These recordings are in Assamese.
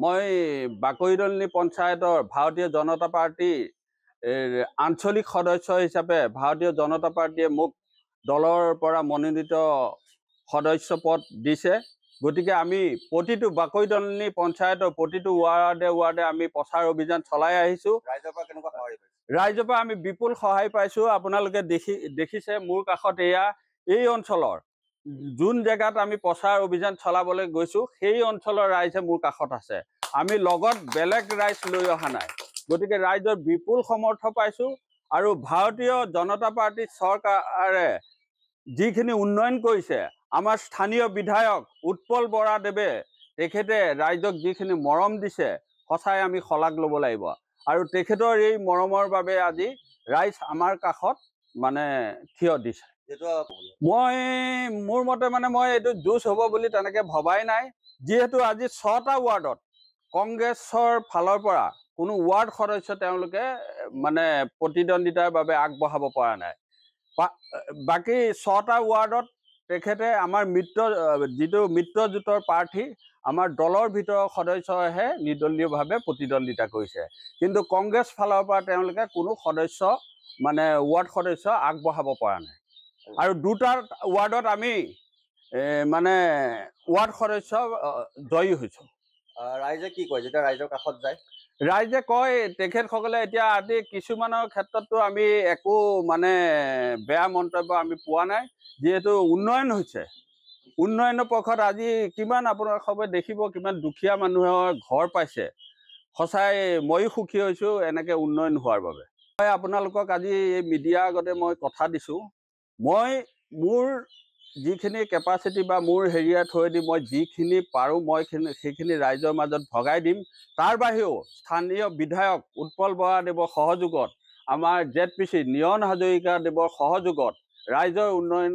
মই বাকৰিদলনি পঞ্চায়তৰ ভাৰতীয় জনতা পাৰ্টীৰ আঞ্চলিক সদস্য হিচাপে ভাৰতীয় জনতা পাৰ্টীয়ে মোক দলৰ পৰা মনোনীত সদস্য পদ দিছে। গতিকে আমি প্ৰতিটো বাকৰিদলনি পঞ্চায়তৰ প্ৰতিটো ৱাৰ্ডে আমি প্ৰচাৰ অভিযান চলাই আহিছোঁ। ৰাইজৰ পৰা কেনেকুৱা সহায় পাইছে? ৰাইজৰ পৰা আমি বিপুল সহায় পাইছোঁ। আপোনালোকে দেখিছে মোৰ কাষত এই অঞ্চলৰ যোন জেগাত আমি প্ৰচাৰ অভিযান চলাবলৈ গৈছোঁ সেই অঞ্চলৰ ৰাইজে মোৰ কাষত আছে। আমি লগত বেলেগ ৰাইজ লৈ অহা নাই। গতিকে ৰাইজৰ বিপুল সমৰ্থন পাইছোঁ আৰু ভাৰতীয় জনতা পাৰ্টী চৰকাৰে যিখিনি উন্নয়ন কৰিছে, আমাৰ স্থানীয় বিধায়ক উৎপল বৰাদেৱে তেখেতে ৰাইজক যিখিনি মৰম দিছে, সঁচাই আমি শলাগ ল'ব লাগিব। আৰু তেখেতৰ এই মৰমৰ বাবে আজি ৰাইজ আমাৰ কাষত থিয় দিছে। মোৰ মতে মই এইটো জোচ হ'ব বুলি তেনেকৈ ভবাই নাই। যিহেতু আজি 6টা ৱাৰ্ডত কংগ্ৰেছৰ ফালৰ পৰা কোনো ৱাৰ্ড সদস্য তেওঁলোকে প্ৰতিদ্বন্দ্বিতাৰ বাবে আগবঢ়াব পৰা নাই। বাকী 6টা ৱাৰ্ডত তেখেতে আমাৰ যিটো মিত্ৰজোঁটৰ প্ৰাৰ্থী আমাৰ দলৰ ভিতৰৰ সদস্যহে নিৰ্দলীয়ভাৱে প্ৰতিদ্বন্দ্বিতা কৰিছে। কিন্তু কংগ্ৰেছ ফালৰ পৰা তেওঁলোকে কোনো সদস্য ৱাৰ্ড সদস্য আগবঢ়াব পৰা নাই। আৰু 2টা ৱাৰ্ডত আমি ৱাৰ্ড সদস্য জয়ী হৈছোঁ। ৰাইজে কি কয় যেতিয়া ৰাইজৰ কাষত যায়? ৰাইজে কয় তেখেতসকলে এতিয়া আজি কিছুমানৰ ক্ষেত্ৰতো আমি একো বেয়া মন্তব্য আমি পোৱা নাই। যিহেতু উন্নয়ন হৈছে, উন্নয়নৰ পক্ষত আজি কিমান আপোনাৰ সবে দেখিব কিমান দুখীয়া মানুহৰ ঘৰ পাইছে। সঁচাই ময়ো সুখী হৈছোঁ এনেকৈ উন্নয়ন হোৱাৰ বাবে। মই আপোনালোকক আজি এই মিডিয়াৰ আগতে মই কথা দিছোঁ, মই মোৰ যিখিনি কেপাচিটি বা মোৰ হেৰিয়াৰ থ্ৰুৱেদি মই যিখিনি পাৰোঁ মই সেইখিনি ৰাইজৰ মাজত ভগাই দিম। তাৰ বাহিৰেও স্থানীয় বিধায়ক উৎপল বৰাদেৱৰ সহযোগত, আমাৰ ZPC নিয়ন হাজৰিকাদেৱৰ সহযোগত ৰাইজৰ উন্নয়ন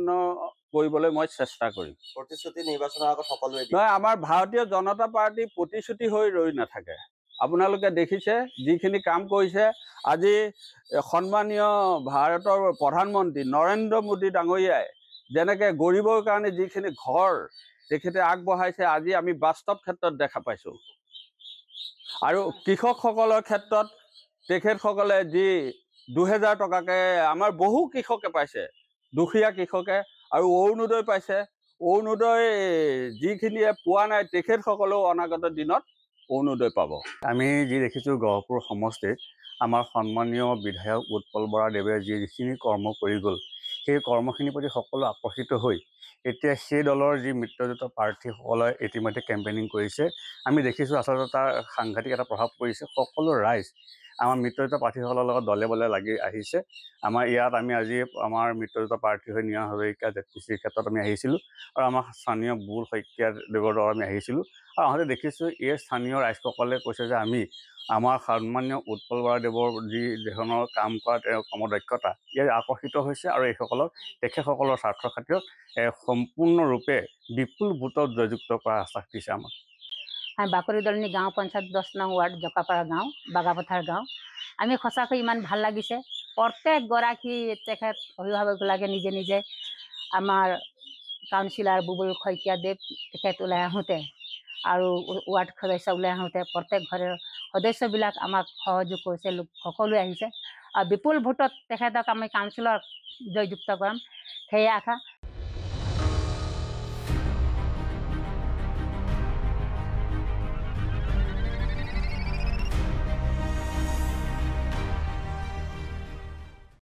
কৰিবলৈ মই চেষ্টা কৰিম। প্ৰতিশ্ৰুতি নিৰ্বাচনৰ আগত সকলোৱে নহয়, আমাৰ ভাৰতীয় জনতা পাৰ্টি প্ৰতিশ্ৰুতি হৈ ৰৈ নাথাকে। আপোনালোকে দেখিছে যিখিনি কাম কৰিছে। আজি সন্মানীয় ভাৰতৰ প্ৰধানমন্ত্ৰী নৰেন্দ্ৰ মোদী ডাঙৰীয়াই যেনেকৈ গৰীবৰ কাৰণে যিখিনি ঘৰ তেখেতে আগবঢ়াইছে, আজি আমি বাস্তৱ ক্ষেত্ৰত দেখা পাইছোঁ। আৰু কৃষকসকলৰ ক্ষেত্ৰত তেখেতসকলে যি 2000 টকাকৈ আমাৰ বহু কৃষকে পাইছে, দুখীয়া কৃষকে, আৰু অৰুণোদয় পাইছে। অৰুণোদয় যিখিনিয়ে পোৱা নাই তেখেতসকলেও অনাগত দিনত অৰুণোদয় পাব। আমি যি দেখিছোঁ গহপুৰ সমষ্টিত আমাৰ সন্মানীয় বিধায়ক উৎপল বৰাদেৱে যিখিনি কৰ্ম কৰি গ'ল, সেই কৰ্মখিনিৰ প্ৰতি সকলো আকৰ্ষিত হৈ এতিয়া সেই দলৰ যি মিত্ৰজোঁটৰ প্ৰাৰ্থীসকলে ইতিমধ্যে কেম্পেইনিং কৰিছে। আমি দেখিছোঁ আচলতে তাৰ সাংঘাতিক এটা প্ৰভাৱ পৰিছে। সকলো ৰাইজ আমাৰ মিত্ৰজোঁটৰ প্ৰাৰ্থীসকলৰ লগত দলে বলে লাগি আহিছে। আমাৰ ইয়াত আমি আজি আমাৰ মিত্ৰজোঁটৰ প্ৰাৰ্থী হৈ নিয়ন হাজৰিকা ZPCৰ ক্ষেত্ৰত আমি আহিছিলোঁ, আৰু আমাৰ স্থানীয় বুল শইকীয়াদেৱৰ দলত আমি আহিছিলোঁ। আৰু আহোঁতে দেখিছোঁ এই স্থানীয় ৰাইজসকলে কৈছে যে আমি আমাৰ সন্মানীয় উৎপল বৰাদেৱৰ যি ধৰণৰ কাম কৰা তেওঁৰ কৰ্মদক্ষতা ইয়াৰ আকৰ্ষিত হৈছে, আৰু তেখেতসকলৰ স্বাৰ্থৰ খাতিৰত সম্পূৰ্ণৰূপে বিপুল ভোটত জয়যুক্ত কৰাৰ আশ্বাস দিছে আমাক। বাকৰিদলনি গাঁও পঞ্চায়ত 10 নং ৱাৰ্ড জকাপাৰা গাঁও, বাগাপথাৰ গাঁও। আমি সঁচাকৈ ইমান ভাল লাগিছে। প্ৰত্যেকগৰাকী তেখেত অভিভাৱকবিলাকে নিজে নিজে আমাৰ কাউন্সিলাৰ বুবুল শইকীয়াদেৱ তেখেত ওলাই আহোঁতে আৰু ৱাৰ্ড সদস্য ওলাই আহোঁতে প্ৰত্যেক ঘৰৰ সদস্যবিলাক আমাক সহযোগ কৰিছে। সকলোৱে আহিছে আৰু বিপুল ভোটত তেখেতক আমি কাউন্সিলৰ জয়যুক্ত কৰাম, সেয়ে আশা।